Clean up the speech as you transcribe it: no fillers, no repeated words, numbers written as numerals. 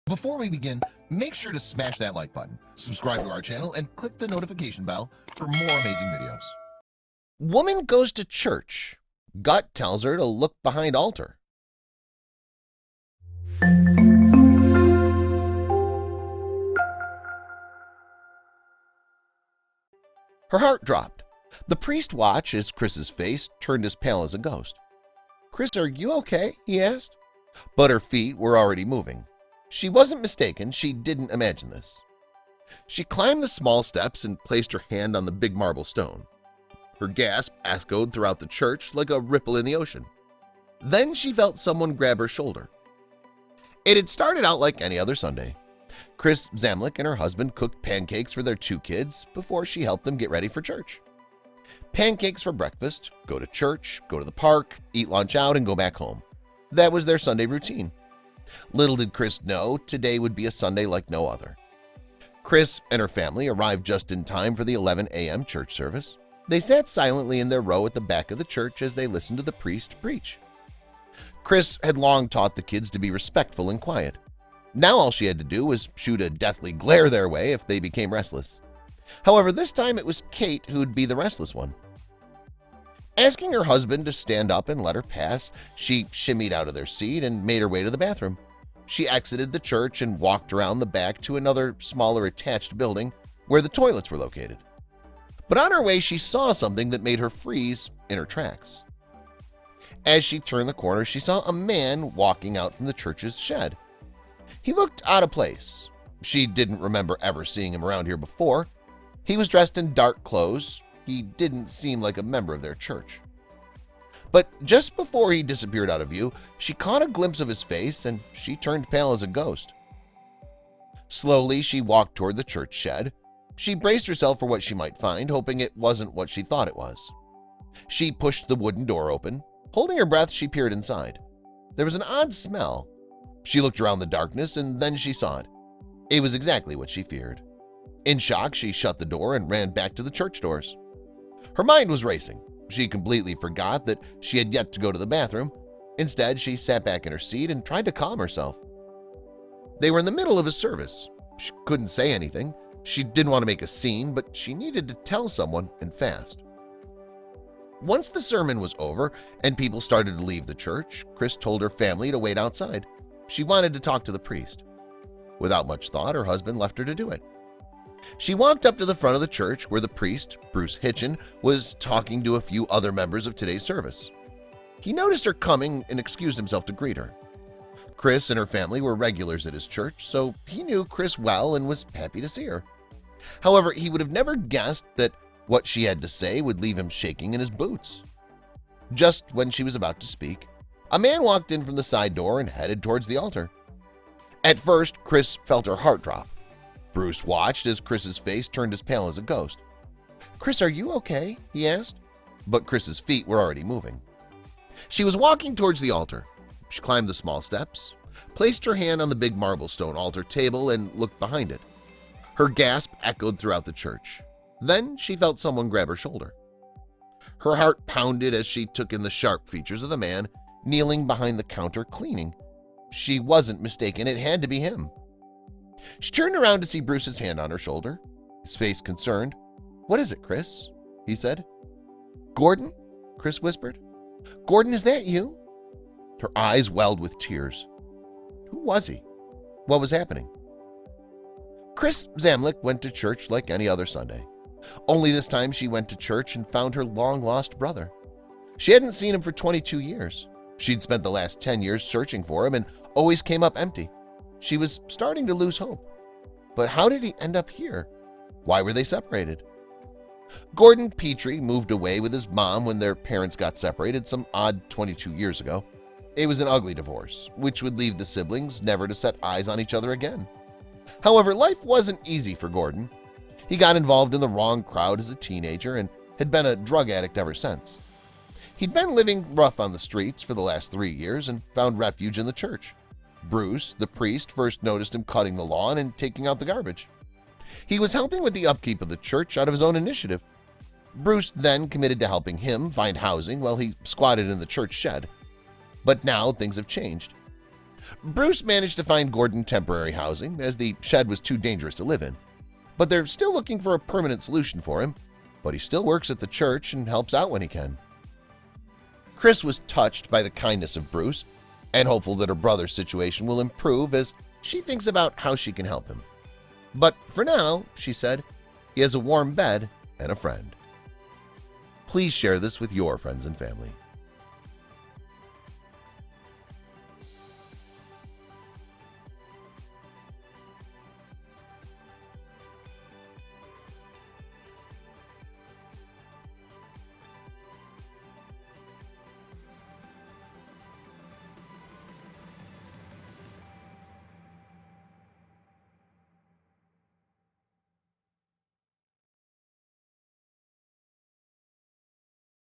Before we begin, make sure to smash that like button, subscribe to our channel, and click the notification bell for more amazing videos. Woman goes to church. Gut tells her to look behind altar. Her heart dropped. The priest watched as Kris's face turned as pale as a ghost. "Kris, are you okay?" he asked. But her feet were already moving. She wasn't mistaken. She didn't imagine this. She climbed the small steps and placed her hand on the big marble stone. Her gasp echoed throughout the church like a ripple in the ocean. Then she felt someone grab her shoulder. It had started out like any other Sunday. Kris Zamlik and her husband cooked pancakes for their 2 kids before she helped them get ready for church. Pancakes for breakfast, go to church, go to the park, eat lunch out, and go back home. That was their Sunday routine. Little did Kris know today would be a Sunday like no other. Kris and her family arrived just in time for the 11 a.m. church service. They sat silently in their row at the back of the church as they listened to the priest preach. Kris had long taught the kids to be respectful and quiet. Now all she had to do was shoot a deathly glare their way if they became restless. However, this time it was Kate who'd be the restless one. Asking her husband to stand up and let her pass, she shimmied out of their seat and made her way to the bathroom. She exited the church and walked around the back to another smaller attached building where the toilets were located. But on her way, she saw something that made her freeze in her tracks. As she turned the corner, she saw a man walking out from the church's shed. He looked out of place. She didn't remember ever seeing him around here before. He was dressed in dark clothes. He didn't seem like a member of their church. But just before he disappeared out of view, she caught a glimpse of his face and she turned pale as a ghost. Slowly, she walked toward the church shed. She braced herself for what she might find, hoping it wasn't what she thought it was. She pushed the wooden door open. Holding her breath, she peered inside. There was an odd smell. She looked around the darkness and then she saw it. It was exactly what she feared. In shock, she shut the door and ran back to the church doors. Her mind was racing. She completely forgot that she had yet to go to the bathroom. Instead, she sat back in her seat and tried to calm herself. They were in the middle of a service. She couldn't say anything. She didn't want to make a scene, but she needed to tell someone, and fast. Once the sermon was over and people started to leave the church, Kris told her family to wait outside. She wanted to talk to the priest. Without much thought, her husband left her to do it. She walked up to the front of the church where the priest, Bruce Hitchin, was talking to a few other members of today's service. He noticed her coming and excused himself to greet her. Kris and her family were regulars at his church, so he knew Kris well and was happy to see her. However, he would have never guessed that what she had to say would leave him shaking in his boots. Just when she was about to speak, a man walked in from the side door and headed towards the altar. At first, Kris felt her heart drop. Bruce watched as Kris's face turned as pale as a ghost. "Kris, are you okay?" he asked. But Kris's feet were already moving. She was walking towards the altar. She climbed the small steps, placed her hand on the big marble stone altar table, and looked behind it. Her gasp echoed throughout the church. Then she felt someone grab her shoulder. Her heart pounded as she took in the sharp features of the man kneeling behind the counter cleaning. She wasn't mistaken. It had to be him. She turned around to see Bruce's hand on her shoulder, his face concerned. "What is it, Kris?" he said. "Gordon?" Kris whispered. "Gordon, is that you?" Her eyes welled with tears. Who was he? What was happening? Kris Zamlik went to church like any other Sunday. Only this time she went to church and found her long-lost brother. She hadn't seen him for 22 years. She'd spent the last 10 years searching for him and always came up empty. She was starting to lose hope. But how did he end up here? Why were they separated? Gordon Petrie moved away with his mom when their parents got separated some odd 22 years ago. It was an ugly divorce, which would leave the siblings never to set eyes on each other again. However, life wasn't easy for Gordon. He got involved in the wrong crowd as a teenager and had been a drug addict ever since. He'd been living rough on the streets for the last 3 years and found refuge in the church. Bruce, the priest, first noticed him cutting the lawn and taking out the garbage. He was helping with the upkeep of the church out of his own initiative. Bruce then committed to helping him find housing while he squatted in the church shed. But now things have changed. Bruce managed to find Gordon temporary housing, as the shed was too dangerous to live in. But they're still looking for a permanent solution for him, but he still works at the church and helps out when he can. Kris was touched by the kindness of Bruce and hopeful that her brother's situation will improve as she thinks about how she can help him. But for now, she said, he has a warm bed and a friend. Please share this with your friends and family.